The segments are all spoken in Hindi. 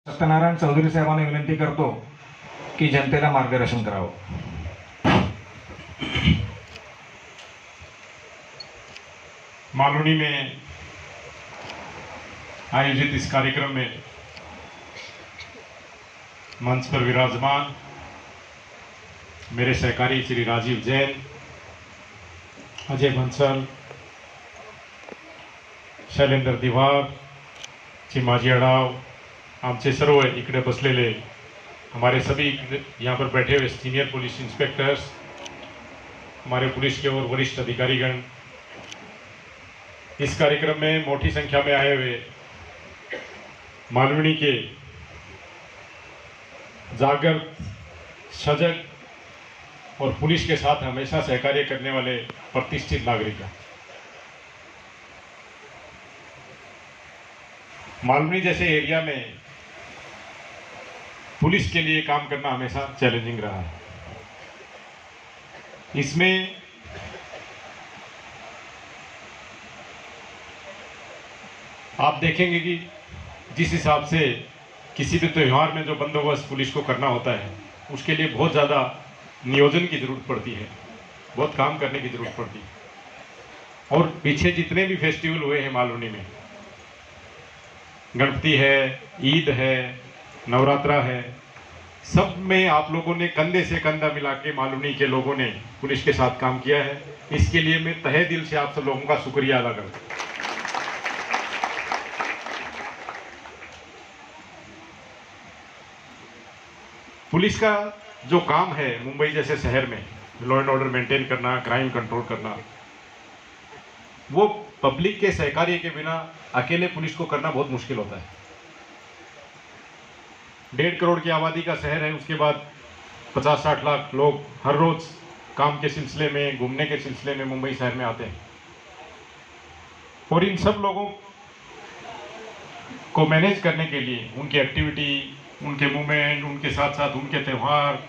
सत्यनारायण चौधरी साहेबांना विनंती करतो की जनतेला मार्गदर्शन करावं। मालूनी में आयोजित इस कार्यक्रम में मंच पर विराजमान मेरे सहकारी श्री राजीव जैन, अजय बंसल, शैलेंद्र दिवार, चिमाजी अडाव, आमचे सर्व इकडे बसलेले हमारे सभी यहाँ पर बैठे हुए सीनियर पुलिस इंस्पेक्टर्स, हमारे पुलिस के और वरिष्ठ अधिकारीगण, इस कार्यक्रम में मोटी संख्या में आए हुए मालवनी के जागृत, सजग और पुलिस के साथ हमेशा सहकार्य करने वाले प्रतिष्ठित नागरिक। मालवनी जैसे एरिया में पुलिस के लिए काम करना हमेशा चैलेंजिंग रहा है। इसमें आप देखेंगे कि जिस हिसाब से किसी भी त्यौहार में जो बंदोबस्त पुलिस को करना होता है, उसके लिए बहुत ज़्यादा नियोजन की ज़रूरत पड़ती है, बहुत काम करने की ज़रूरत पड़ती है। और पीछे जितने भी फेस्टिवल हुए हैं मालवनी में, गणपति है, ईद है, नवरात्रा है, सब में आप लोगों ने कंधे से कंधा मिला के मालवनी के लोगों ने पुलिस के साथ काम किया है। इसके लिए मैं तहे दिल से आप सब लोगों का शुक्रिया अदा करता हूं। पुलिस का जो काम है मुंबई जैसे शहर में लॉ एंड ऑर्डर मेंटेन करना, क्राइम कंट्रोल करना, वो पब्लिक के सहकार्य के बिना अकेले पुलिस को करना बहुत मुश्किल होता है। 1.5 करोड़ की आबादी का शहर है, उसके बाद 50-60 लाख लोग हर रोज काम के सिलसिले में, घूमने के सिलसिले में मुंबई शहर में आते हैं। और इन सब लोगों को मैनेज करने के लिए उनकी एक्टिविटी, उनके मूवमेंट, उनके साथ साथ उनके त्यौहार,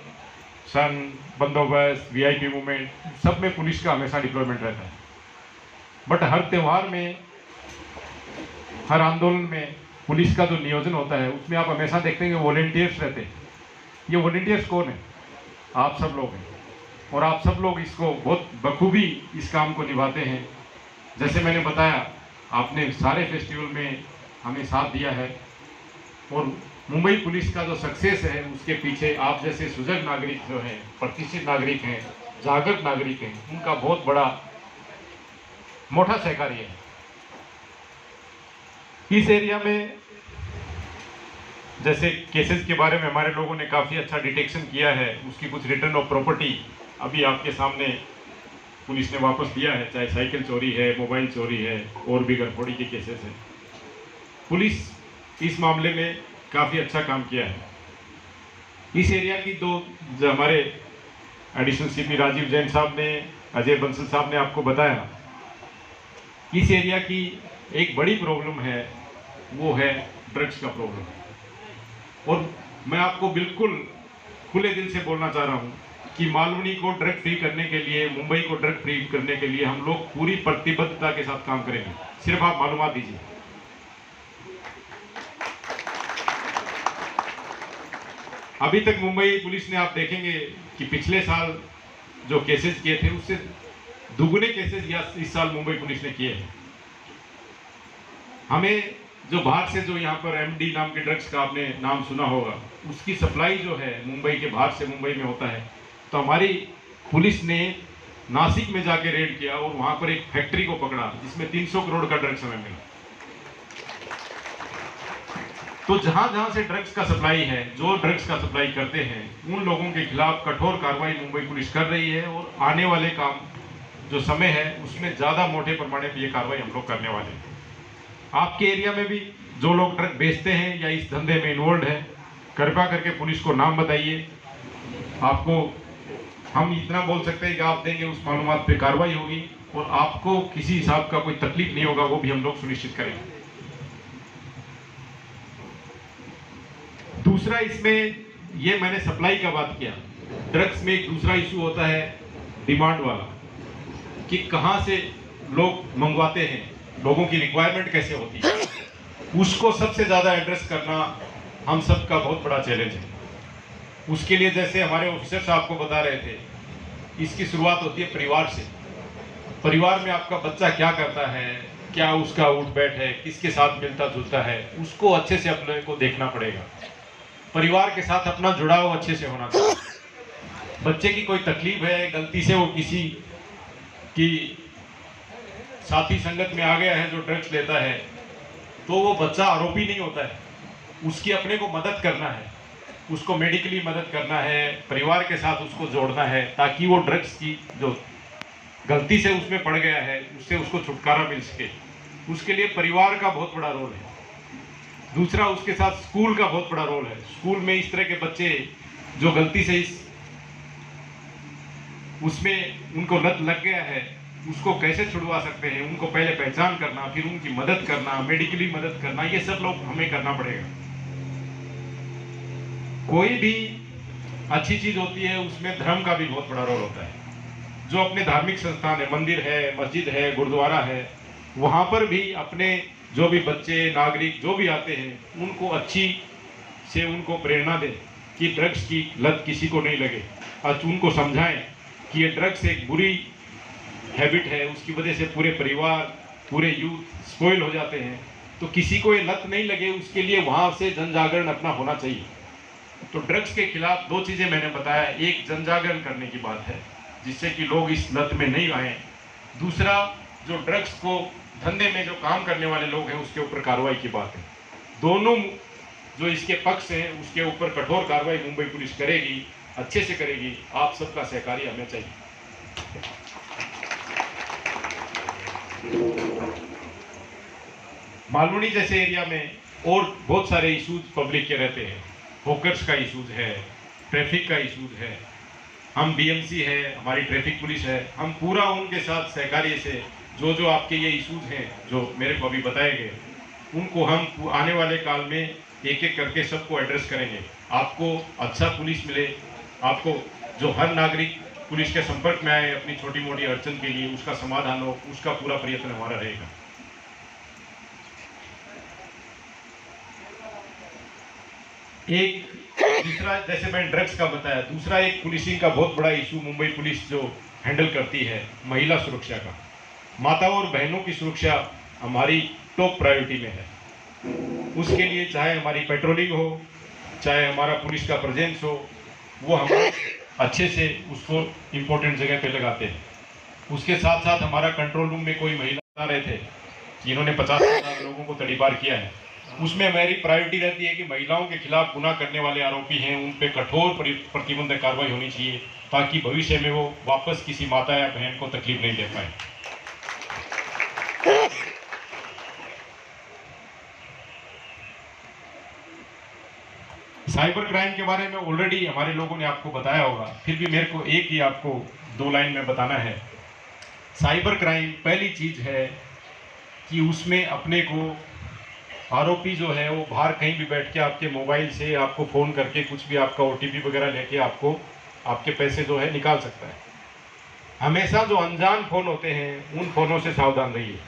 सन, बंदोबस्त, वीआईपी मूवमेंट, सब में पुलिस का हमेशा डिप्लॉयमेंट रहता है। बट हर त्यौहार में, हर आंदोलन में पुलिस का जो नियोजन होता है, उसमें आप हमेशा देखते हैं कि वॉलेंटियर्स रहते हैं। ये वॉलेंटियर्स कौन है? आप सब लोग हैं। और आप सब लोग इसको बहुत बखूबी इस काम को निभाते हैं। जैसे मैंने बताया, आपने सारे फेस्टिवल में हमें साथ दिया है। और मुंबई पुलिस का जो सक्सेस है, उसके पीछे आप जैसे सुजग नागरिक जो हैं, प्रतिष्ठित नागरिक हैं, जागृत नागरिक हैं, उनका बहुत बड़ा मोटा सहकार्य है। इस एरिया में जैसे केसेस के बारे में हमारे लोगों ने काफ़ी अच्छा डिटेक्शन किया है। उसकी कुछ रिटर्न ऑफ प्रॉपर्टी अभी आपके सामने पुलिस ने वापस दिया है, चाहे साइकिल चोरी है, मोबाइल चोरी है, और भी गड़बड़ी के केसेस हैं। पुलिस इस मामले में काफ़ी अच्छा काम किया है। इस एरिया की जो हमारे एडिशनल सीपी राजीव जैन साहब ने, अजय बंसल साहब ने आपको बताया, इस एरिया की एक बड़ी प्रॉब्लम है, वो है ड्रग्स का प्रॉब्लम। और मैं आपको बिल्कुल खुले दिल से बोलना चाह रहा हूँ कि मालवनी को ड्रग फ्री करने के लिए, मुंबई को ड्रग फ्री करने के लिए हम लोग पूरी प्रतिबद्धता के साथ काम करेंगे। सिर्फ आप मालूमात दीजिए। अभी तक मुंबई पुलिस ने, आप देखेंगे कि पिछले साल जो केसेस किए थे, उससे दुगने केसेस इस साल मुंबई पुलिस ने किए हैं। हमें जो बाहर से, जो यहाँ पर एमडी नाम के ड्रग्स का आपने नाम सुना होगा, उसकी सप्लाई जो है मुंबई के बाहर से मुंबई में होता है। तो हमारी पुलिस ने नासिक में जाके रेड किया और वहाँ पर एक फैक्ट्री को पकड़ा जिसमें 300 करोड़ का ड्रग्स हमें मिला। तो जहाँ जहाँ से ड्रग्स का सप्लाई है, जो ड्रग्स का सप्लाई करते हैं, उन लोगों के खिलाफ कठोर कार्रवाई मुंबई पुलिस कर रही है। और आने वाले काम जो समय है, उसमें ज़्यादा मोटे पैमाने पर ये कार्रवाई हम लोग करने वाले हैं। आपके एरिया में भी जो लोग ड्रग बेचते हैं या इस धंधे में इन्वॉल्व है, कृपया करके पुलिस को नाम बताइए। आपको हम इतना बोल सकते हैं कि आप देंगे, उस मालूमात पे कार्रवाई होगी और आपको किसी हिसाब का कोई तकलीफ नहीं होगा, वो भी हम लोग सुनिश्चित करेंगे। दूसरा, इसमें ये मैंने सप्लाई का बात किया, ड्रग्स में एक दूसरा इशू होता है डिमांड वाला, कि कहाँ से लोग मंगवाते हैं, लोगों की रिक्वायरमेंट कैसे होती है, उसको सबसे ज़्यादा एड्रेस करना हम सब का बहुत बड़ा चैलेंज है। उसके लिए जैसे हमारे ऑफिसर साहब को बता रहे थे, इसकी शुरुआत होती है परिवार से। परिवार में आपका बच्चा क्या करता है, क्या उसका उठ बैठ है, किसके साथ मिलता जुलता है, उसको अच्छे से अपने को देखना पड़ेगा। परिवार के साथ अपना जुड़ाव अच्छे से होना चाहिए। बच्चे की कोई तकलीफ है, गलती से वो किसी की साथी संगत में आ गया है जो ड्रग्स लेता है, तो वो बच्चा आरोपी नहीं होता है। उसकी अपने को मदद करना है, उसको मेडिकली मदद करना है, परिवार के साथ उसको जोड़ना है, ताकि वो ड्रग्स की जो गलती से उसमें पड़ गया है उससे उसको छुटकारा मिल सके। उसके लिए परिवार का बहुत बड़ा रोल है। दूसरा, उसके साथ स्कूल का बहुत बड़ा रोल है। स्कूल में इस तरह के बच्चे जो गलती से उसमें उनको लत लग गया है, उसको कैसे छुड़वा सकते हैं, उनको पहले पहचान करना, फिर उनकी मदद करना, मेडिकली मदद करना, ये सब लोग हमें करना पड़ेगा। कोई भी अच्छी चीज होती है उसमें धर्म का भी बहुत बड़ा रोल होता है। जो अपने धार्मिक संस्थान है, मंदिर है, मस्जिद है, गुरुद्वारा है, वहां पर भी अपने जो भी बच्चे नागरिक जो भी आते हैं उनको अच्छी से उनको प्रेरणा दें कि ड्रग्स की लत किसी को नहीं लगे। और उनको समझाएं कि ये ड्रग्स एक बुरी हैबिट है, उसकी वजह से पूरे परिवार, पूरे यूथ स्पॉइल हो जाते हैं। तो किसी को ये लत नहीं लगे उसके लिए वहां से जन जागरण अपना होना चाहिए। तो ड्रग्स के खिलाफ दो चीजें मैंने बताया, एक जन जागरण करने की बात है जिससे कि लोग इस लत में नहीं आए। दूसरा, जो ड्रग्स को धंधे में जो काम करने वाले लोग हैं उसके ऊपर कार्रवाई की बात है। दोनों जो इसके पक्ष हैं उसके ऊपर कठोर कार्रवाई मुंबई पुलिस करेगी, अच्छे से करेगी। आप सबका सहकार्य हमें चाहिए। मालवनी जैसे एरिया में और बहुत सारे इश्यूज पब्लिक के रहते हैं। होकर्स का इश्यूज है, ट्रैफिक का इश्यूज है। हम बीएमसी है, हमारी ट्रैफिक पुलिस है, हम पूरा उनके साथ सहकार्य से जो आपके ये इश्यूज हैं जो मेरे को अभी बताए गए, उनको हम आने वाले काल में एक एक करके सबको एड्रेस करेंगे। आपको अच्छा पुलिस मिले, आपको जो हर नागरिक पुलिस के संपर्क में आए अपनी छोटी मोटी अड़चन के लिए उसका समाधान हो, उसका पूरा प्रयत्न हमारा रहेगा। एक दूसरा, जैसे मैंने ड्रग्स का बताया, दूसरा एक पुलिसिंग का बहुत बड़ा इशू मुंबई पुलिस जो हैंडल करती है, महिला सुरक्षा का। माताओं और बहनों की सुरक्षा हमारी टॉप प्रायोरिटी में है। उसके लिए चाहे हमारी पेट्रोलिंग हो, चाहे हमारा पुलिस का प्रेजेंस हो, वो हम अच्छे से उसको इम्पोर्टेंट जगह पे लगाते हैं। उसके साथ साथ हमारा कंट्रोल रूम में कोई महिला बता रहे थे कि इन्होंने 50,000 लोगों को तड़ीपार किया है, उसमें मेरी प्रायोरिटी रहती है कि महिलाओं के खिलाफ गुनाह करने वाले आरोपी हैं उन पे कठोर प्रतिबंधक कार्रवाई होनी चाहिए, ताकि भविष्य में वो वापस किसी माता या बहन को तकलीफ नहीं दे पाए। साइबर क्राइम के बारे में ऑलरेडी हमारे लोगों ने आपको बताया होगा, फिर भी मेरे को एक ही आपको 2 लाइन में बताना है। साइबर क्राइम पहली चीज है कि उसमें अपने को आरोपी जो है वो बाहर कहीं भी बैठ के आपके मोबाइल से आपको फ़ोन करके कुछ भी आपका ओटीपी वगैरह लेके आपको आपके पैसे जो है निकाल सकता है। हमेशा जो अनजान फ़ोन होते हैं उन फ़ोनों से सावधान रहिए।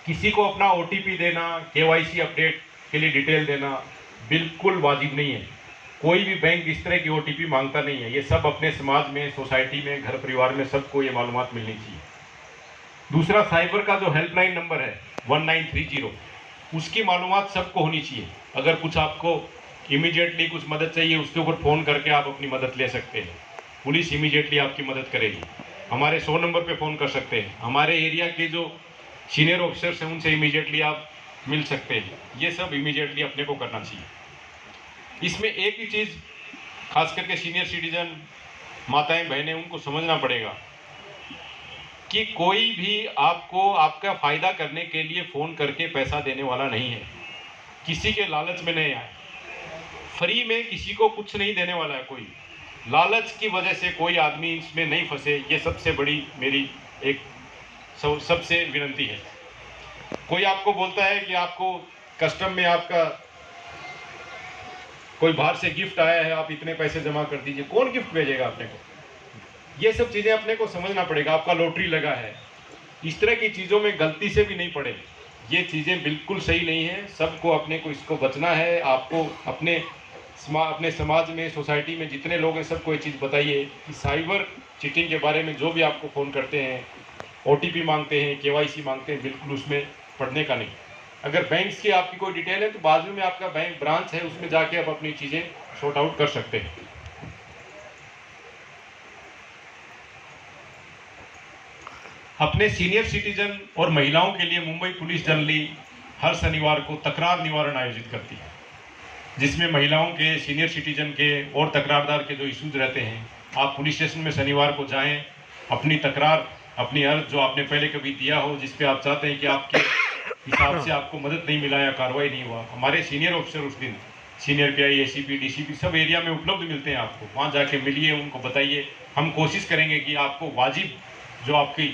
किसी को अपना ओटीपी देना, केवाईसी अपडेट के लिए डिटेल देना बिल्कुल वाजिब नहीं है। कोई भी बैंक इस तरह की ओटीपी मांगता नहीं है। ये सब अपने समाज में, सोसाइटी में, घर परिवार में सबको ये मालूमात मिलनी चाहिए। दूसरा, साइबर का जो हेल्पलाइन नंबर है 1930, उसकी मालूमात सबको होनी चाहिए। अगर कुछ आपको इमीडिएटली कुछ मदद चाहिए उसके ऊपर फ़ोन करके आप अपनी मदद ले सकते हैं। पुलिस इमीडिएटली आपकी मदद करेगी। हमारे 100 नंबर पे फ़ोन कर सकते हैं। हमारे एरिया के जो सीनियर ऑफिसर्स हैं उनसे इमीडिएटली आप मिल सकते हैं। ये सब इमीडिएटली अपने को करना चाहिए। इसमें एक ही चीज़ खास करके सीनियर सिटीजन, माताएं बहनें, उनको समझना पड़ेगा कि कोई भी आपको आपका फ़ायदा करने के लिए फ़ोन करके पैसा देने वाला नहीं है। किसी के लालच में नहीं आए। फ्री में किसी को कुछ नहीं देने वाला है कोई। लालच की वजह से कोई आदमी इसमें नहीं फंसे, ये सबसे बड़ी मेरी एक सबसे विनती है। कोई आपको बोलता है कि आपको कस्टम में आपका कोई बाहर से गिफ्ट आया है, आप इतने पैसे जमा कर दीजिए। कौन गिफ्ट भेजेगा अपने को? ये सब चीज़ें अपने को समझना पड़ेगा। आपका लॉटरी लगा है, इस तरह की चीज़ों में गलती से भी नहीं पड़े। ये चीज़ें बिल्कुल सही नहीं है। सबको अपने को इसको बचना है। आपको अपने समाज में, सोसाइटी में जितने लोग हैं सबको ये चीज़ बताइए कि साइबर चीटिंग के बारे में जो भी आपको फ़ोन करते हैं, OTP मांगते हैं, KYC मांगते हैं, बिल्कुल उसमें पढ़ने का नहीं। अगर बैंक्स की आपकी कोई डिटेल है तो बाजू में आपका बैंक ब्रांच है, उसमें जाके आप अपनी चीज़ें सॉर्ट आउट कर सकते हैं। अपने सीनियर सिटीजन और महिलाओं के लिए मुंबई पुलिस जनरली हर शनिवार को तकरार निवारण आयोजित करती है, जिसमें महिलाओं के, सीनियर सिटीजन के और तकरारदार के जो इश्यूज रहते हैं, आप पुलिस स्टेशन में शनिवार को जाएं, अपनी तकरार, अपनी अर्ज जो आपने पहले कभी दिया हो, जिस पे आप चाहते हैं कि आपके हिसाब से आपको मदद नहीं मिला या कार्रवाई नहीं हुआ, हमारे सीनियर ऑफिसर उस दिन सीनियर PI, ACP, DCP सब एरिया में उपलब्ध मिलते हैं। आपको वहाँ जाके मिलिए, उनको बताइए। हम कोशिश करेंगे कि आपको वाजिब जो आपकी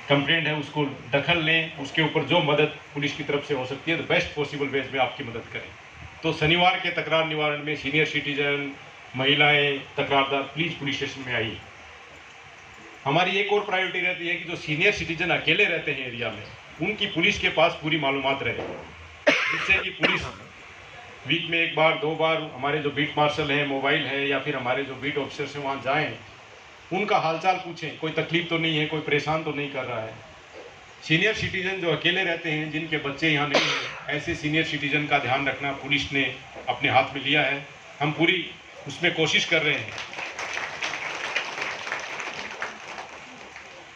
कंप्लेंट है उसको दखल लें, उसके ऊपर जो मदद पुलिस की तरफ से हो सकती है तो बेस्ट पॉसिबल वेज में आपकी मदद करें। तो शनिवार के तकरार निवारण में सीनियर सिटीजन, महिलाएं, तकरारदार प्लीज़ पुलिस स्टेशन में आइए। हमारी एक और प्रायोरिटी रहती है कि जो सीनियर सिटीजन अकेले रहते हैं एरिया में, उनकी पुलिस के पास पूरी मालूमात रहे, जिससे कि पुलिस वीक में 1 बार 2 बार हमारे जो बीट मार्शल हैं, मोबाइल है या फिर हमारे जो बीट ऑफिसर्स हैं वहाँ जाएँ, उनका हालचाल पूछें, कोई तकलीफ तो नहीं है, कोई परेशान तो नहीं कर रहा है। सीनियर सिटीजन जो अकेले रहते हैं, जिनके बच्चे यहाँ नहीं हैं, ऐसे सीनियर सिटीजन का ध्यान रखना पुलिस ने अपने हाथ में लिया है। हम पूरी उसमें कोशिश कर रहे हैं।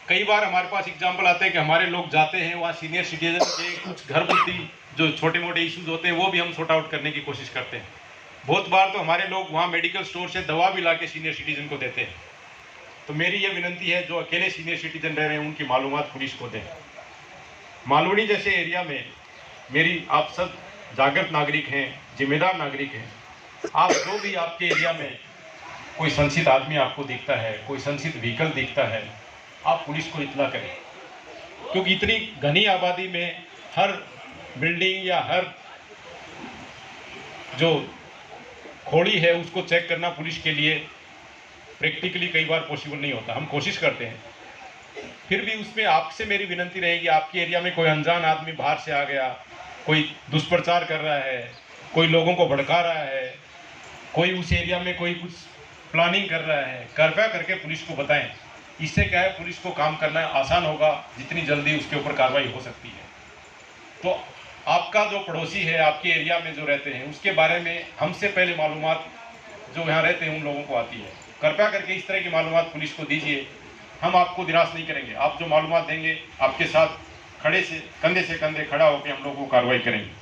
कई बार हमारे पास एग्जाम्पल आते हैं कि हमारे लोग जाते हैं वहाँ, सीनियर सिटीजन के कुछ घर गुजरी जो छोटे मोटे इश्यूज होते हैं वो भी हम सॉर्ट आउट करने की कोशिश करते हैं। बहुत बार तो हमारे लोग वहाँ मेडिकल स्टोर से दवा भी ला के सीनियर सिटीजन को देते हैं। तो मेरी ये विनती है, जो अकेले सीनियर सिटीजन रह रहे हैं उनकी मालूमात पुलिस को दें। मालवनी जैसे एरिया में मेरी आप सब जागृत नागरिक हैं, जिम्मेदार नागरिक हैं। आप जो भी आपके एरिया में कोई संशित आदमी आपको दिखता है, कोई संशित व्हीकल दिखता है, आप पुलिस को इत्तला करें, क्योंकि इतनी घनी आबादी में हर बिल्डिंग या हर जो खोड़ी है उसको चेक करना पुलिस के लिए प्रैक्टिकली कई बार पॉसिबल नहीं होता। हम कोशिश करते हैं, फिर भी उसमें आपसे मेरी विनती रहेगी, आपके एरिया में कोई अनजान आदमी बाहर से आ गया, कोई दुष्प्रचार कर रहा है, कोई लोगों को भड़का रहा है, कोई उस एरिया में कोई कुछ प्लानिंग कर रहा है, कृपया करके पुलिस को बताएं। इससे क्या है, पुलिस को काम करना आसान होगा, जितनी जल्दी उसके ऊपर कार्रवाई हो सकती है। तो आपका जो पड़ोसी है, आपके एरिया में जो रहते हैं, उसके बारे में हमसे पहले मालूमात जो यहाँ रहते हैं उन लोगों को आती है। कृपया करके इस तरह की मालूमात पुलिस को दीजिए। हम आपको निराश नहीं करेंगे। आप जो मालूमात देंगे, आपके साथ कंधे से कंधे खड़ा होकर हम लोग वो कार्रवाई करेंगे।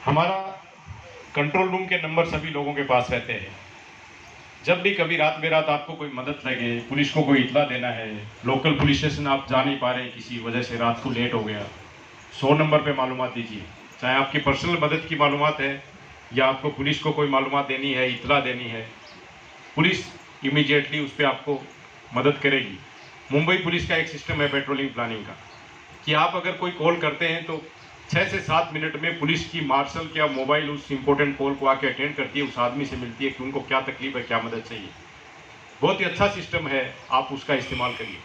हमारा कंट्रोल रूम के नंबर सभी लोगों के पास रहते हैं। जब भी कभी रात बेरात आपको कोई मदद लगे, पुलिस को कोई इत्तला देना है, लोकल पुलिस स्टेशन आप जा नहीं पा रहे हैं, किसी वजह से रात को लेट हो गया, 100 नंबर पे मालूमात दीजिए। चाहे आपकी पर्सनल मदद की मालूमात है या आपको पुलिस को कोई मालूमात देनी है, इत्तला देनी है, पुलिस इमीडिएटली उस पर आपको मदद करेगी। मुंबई पुलिस का एक सिस्टम है पेट्रोलिंग प्लानिंग का, कि आप अगर कोई कॉल करते हैं तो 6 से 7 मिनट में पुलिस की मार्शल क्या मोबाइल उस इंपॉर्टेंट कॉल को आके अटेंड करती है, उस आदमी से मिलती है कि उनको क्या तकलीफ है, क्या मदद चाहिए। बहुत ही अच्छा सिस्टम है, आप उसका इस्तेमाल करिए।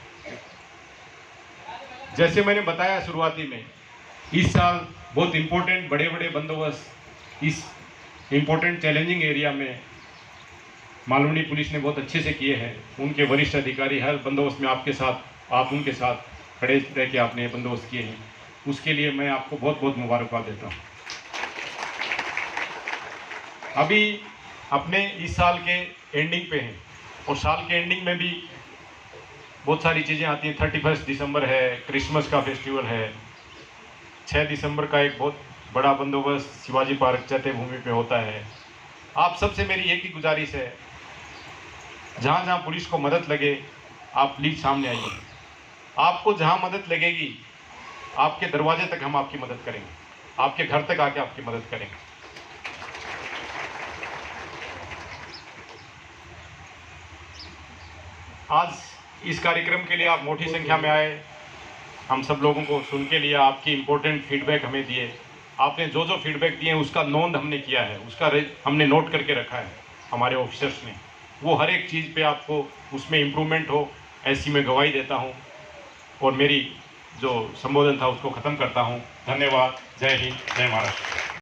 जैसे मैंने बताया शुरुआती में, इस साल बहुत इंपॉर्टेंट बड़े बड़े बंदोबस्त इस इंपॉर्टेंट चैलेंजिंग एरिया में मालवनी पुलिस ने बहुत अच्छे से किए हैं। उनके वरिष्ठ अधिकारी हर बंदोबस्त में आपके साथ, आप उनके साथ खड़े रह के आपने बंदोबस्त किए हैं, उसके लिए मैं आपको बहुत बहुत मुबारकबाद देता हूँ। अभी अपने इस साल के एंडिंग पे हैं और साल के एंडिंग में भी बहुत सारी चीज़ें आती हैं। 31 दिसंबर है, क्रिसमस का फेस्टिवल है, 6 दिसंबर का एक बहुत बड़ा बंदोबस्त शिवाजी पार्क चैत्य भूमि पे होता है। आप सबसे मेरी एक ही गुजारिश है, जहाँ जहाँ पुलिस को मदद लगे आप प्लीज़ सामने आइए। आपको जहाँ मदद लगेगी, आपके दरवाजे तक हम आपकी मदद करेंगे, आपके घर तक आके आपकी मदद करेंगे। आज इस कार्यक्रम के लिए आप मोटी संख्या में आए, हम सब लोगों को सुन के लिया, आपकी इम्पोर्टेंट फीडबैक हमें दिए। आपने जो जो फीडबैक दिए उसका नोंद हमने किया है, उसका हमने नोट करके रखा है हमारे ऑफिसर्स ने। वो हर एक चीज़ पे आपको उसमें इम्प्रूवमेंट हो ऐसी मैं गवाही देता हूँ और मेरी जो संबोधन था उसको ख़त्म करता हूँ। धन्यवाद। जय हिंद, जय महाराष्ट्र।